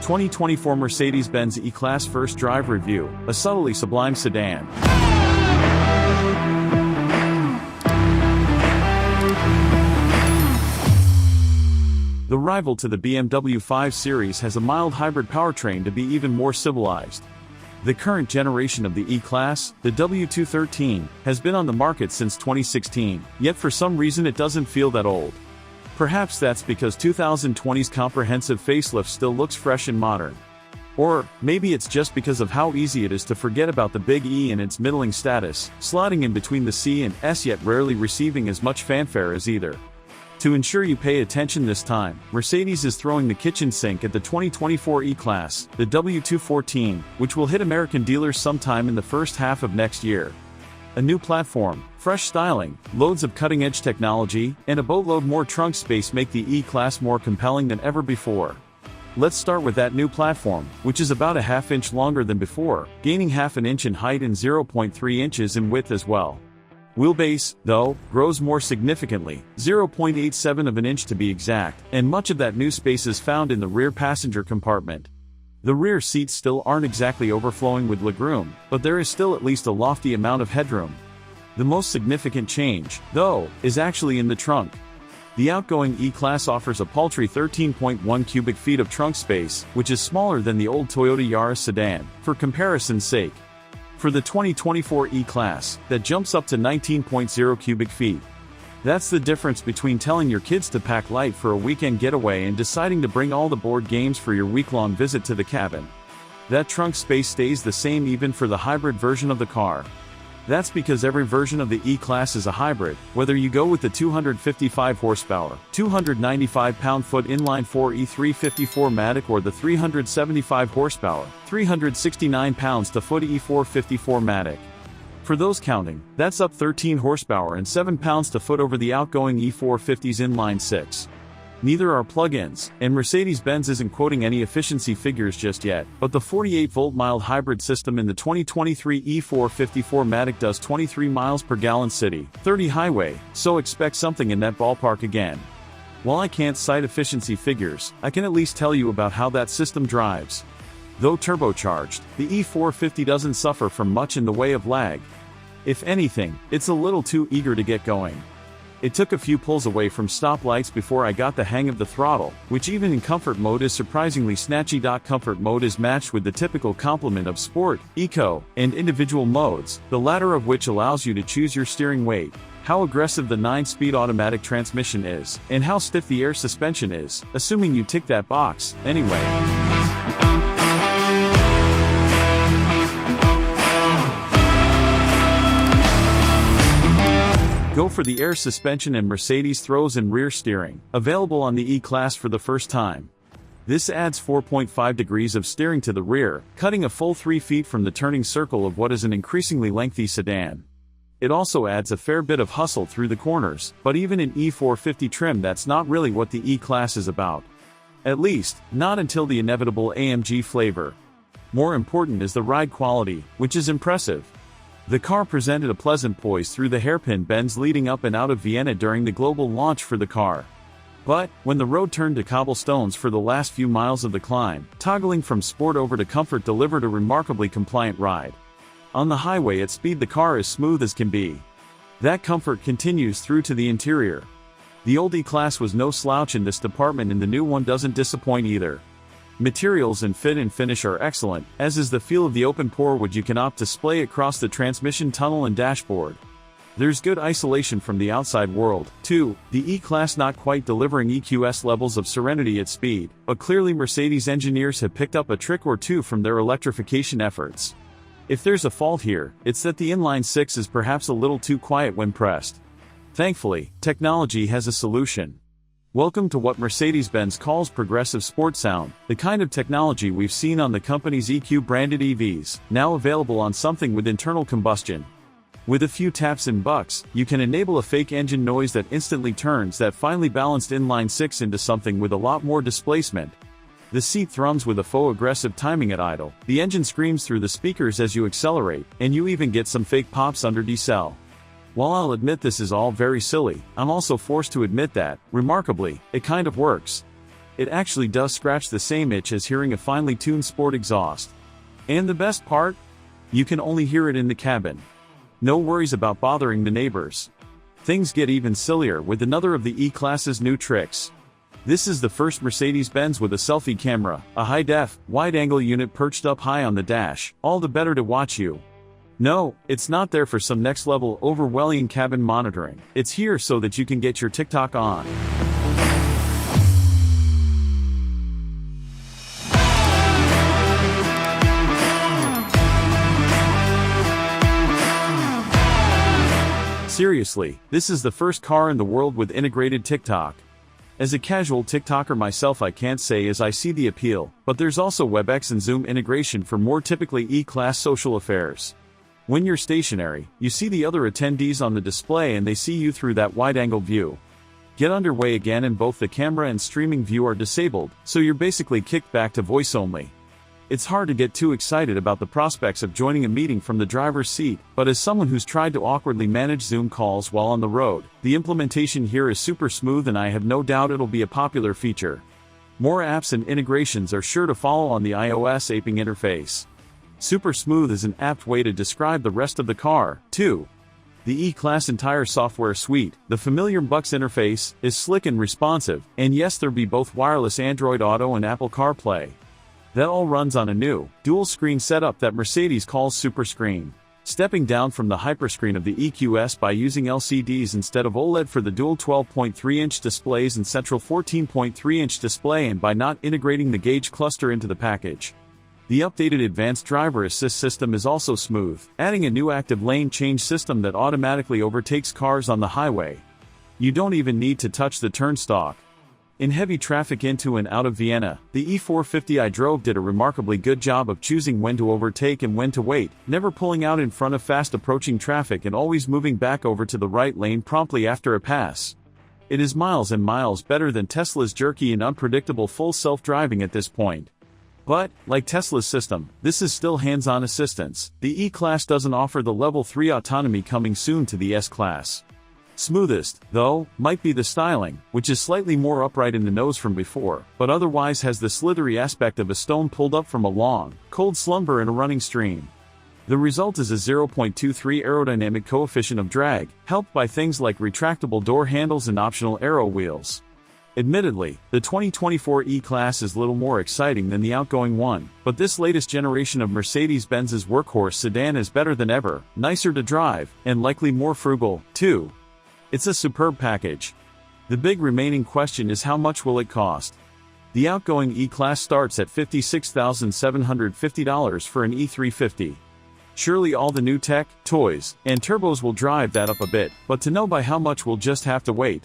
2024 Mercedes-Benz E-Klasse First Drive Review, a subtly sublime sedan. The rival to the BMW 5 Series has a mild hybrid powertrain to be even more civilized. The current generation of the E-Klasse, the W213, has been on the market since 2016, yet for some reason it doesn't feel that old. Perhaps that's because 2020's comprehensive facelift still looks fresh and modern. Or, maybe it's just because of how easy it is to forget about the big E and its middling status, slotting in between the C and S yet rarely receiving as much fanfare as either. To ensure you pay attention this time, Mercedes is throwing the kitchen sink at the 2024 E-Klasse, the W214, which will hit American dealers sometime in the first half of next year. A new platform, fresh styling, loads of cutting-edge technology, and a boatload more trunk space make the E-Klasse more compelling than ever before. Let's start with that new platform, which is about a half-inch longer than before, gaining half an inch in height and 0.3 inches in width as well. Wheelbase, though, grows more significantly, 0.87 of an inch to be exact, and much of that new space is found in the rear passenger compartment. The rear seats still aren't exactly overflowing with legroom, but there is still at least a lofty amount of headroom. The most significant change, though, is actually in the trunk. The outgoing E-Klasse offers a paltry 13.1 cubic feet of trunk space, which is smaller than the old Toyota Yaris sedan, for comparison's sake. For the 2024 E-Klasse, that jumps up to 19.0 cubic feet. That's the difference between telling your kids to pack light for a weekend getaway and deciding to bring all the board games for your week-long visit to the cabin. That trunk space stays the same even for the hybrid version of the car. That's because every version of the E-Klasse is a hybrid, whether you go with the 255 horsepower, 295 pound-foot inline-4 E354 Matic or the 375 horsepower, 369 pounds-to-foot E454 Matic. For those counting, that's up 13 horsepower and 7 pounds-to-foot over the outgoing E450's inline-6. Neither are plug-ins, and Mercedes-Benz isn't quoting any efficiency figures just yet, but the 48-volt mild hybrid system in the 2023 E454 Matic does 23 miles per gallon city, 30 highway, so expect something in that ballpark again. While I can't cite efficiency figures, I can at least tell you about how that system drives. Though turbocharged, the E450 doesn't suffer from much in the way of lag. If anything, it's a little too eager to get going. It took a few pulls away from stoplights before I got the hang of the throttle, which even in comfort mode is surprisingly snatchy. Comfort mode is matched with the typical complement of sport, eco, and individual modes, the latter of which allows you to choose your steering weight, how aggressive the 9-speed automatic transmission is, and how stiff the air suspension is, assuming you tick that box, anyway. Go for the air suspension and Mercedes throws in rear steering, available on the E-Klasse for the first time. This adds 4.5 degrees of steering to the rear, cutting a full 3 feet from the turning circle of what is an increasingly lengthy sedan. It also adds a fair bit of hustle through the corners, but even in E450 trim that's not really what the E-Klasse is about. At least, not until the inevitable AMG flavor. More important is the ride quality, which is impressive. The car presented a pleasant poise through the hairpin bends leading up and out of Vienna during the global launch for the car. But, when the road turned to cobblestones for the last few miles of the climb, toggling from sport over to comfort delivered a remarkably compliant ride. On the highway at speed the car is smooth as can be. That comfort continues through to the interior. The old E-Klasse was no slouch in this department and the new one doesn't disappoint either. Materials and fit and finish are excellent, as is the feel of the open pore wood you can opt to splay across the transmission tunnel and dashboard. There's good isolation from the outside world, too, the E-Klasse not quite delivering EQS levels of serenity at speed, but clearly Mercedes engineers have picked up a trick or two from their electrification efforts. If there's a fault here, it's that the inline-6 is perhaps a little too quiet when pressed. Thankfully, technology has a solution. Welcome to what Mercedes-Benz calls progressive sport sound, the kind of technology we've seen on the company's EQ-branded EVs, now available on something with internal combustion. With a few taps and bucks, you can enable a fake engine noise that instantly turns that finely balanced inline-6 into something with a lot more displacement. The seat thrums with a faux aggressive timing at idle, the engine screams through the speakers as you accelerate, and you even get some fake pops under decel. While I'll admit this is all very silly, I'm also forced to admit that, remarkably, it kind of works. it actually does scratch the same itch as hearing a finely tuned sport exhaust. And the best part? You can only hear it in the cabin. No worries about bothering the neighbors. Things get even sillier with another of the E-Klasse's new tricks. This is the first Mercedes-Benz with a selfie camera, a high-def, wide-angle unit perched up high on the dash, all the better to watch you. No, it's not there for some next-level Orwellian cabin monitoring. It's here so that you can get your TikTok on. Seriously, this is the first car in the world with integrated TikTok. As a casual TikToker myself, I can't say as I see the appeal, but there's also WebEx and Zoom integration for more typically E-Klasse social affairs. When you're stationary, you see the other attendees on the display and they see you through that wide-angle view. Get underway again and both the camera and streaming view are disabled, so you're basically kicked back to voice only. It's hard to get too excited about the prospects of joining a meeting from the driver's seat, but as someone who's tried to awkwardly manage Zoom calls while on the road, the implementation here is super smooth and I have no doubt it'll be a popular feature. More apps and integrations are sure to follow on the iOS aping interface. Super smooth is an apt way to describe the rest of the car, too. The E-Klasse entire software suite, the familiar Bucks interface, is slick and responsive, and yes, there be both wireless Android Auto and Apple CarPlay. That all runs on a new, dual-screen setup that Mercedes calls Super Screen. Stepping down from the hyperscreen of the EQS by using LCDs instead of OLED for the dual 12.3-inch displays and central 14.3-inch display, and by not integrating the gauge cluster into the package. The updated advanced driver assist system is also smooth, adding a new active lane change system that automatically overtakes cars on the highway. You don't even need to touch the turnstile. In heavy traffic into and out of Vienna, the E450 I drove did a remarkably good job of choosing when to overtake and when to wait, never pulling out in front of fast approaching traffic and always moving back over to the right lane promptly after a pass. It is miles and miles better than Tesla's jerky and unpredictable full self-driving at this point. But, like Tesla's system, this is still hands-on assistance. The E-Klasse doesn't offer the Level 3 autonomy coming soon to the S-Class. Smoothest, though, might be the styling, which is slightly more upright in the nose from before, but otherwise has the slithery aspect of a stone pulled up from a long, cold slumber in a running stream. The result is a 0.23 aerodynamic coefficient of drag, helped by things like retractable door handles and optional aero wheels. Admittedly, the 2024 E-Klasse is little more exciting than the outgoing one, but this latest generation of Mercedes-Benz's workhorse sedan is better than ever, nicer to drive, and likely more frugal, too. It's a superb package. The big remaining question is how much will it cost? The outgoing E-Klasse starts at $56,750 for an E350. Surely all the new tech, toys, and turbos will drive that up a bit, but to know by how much we'll just have to wait.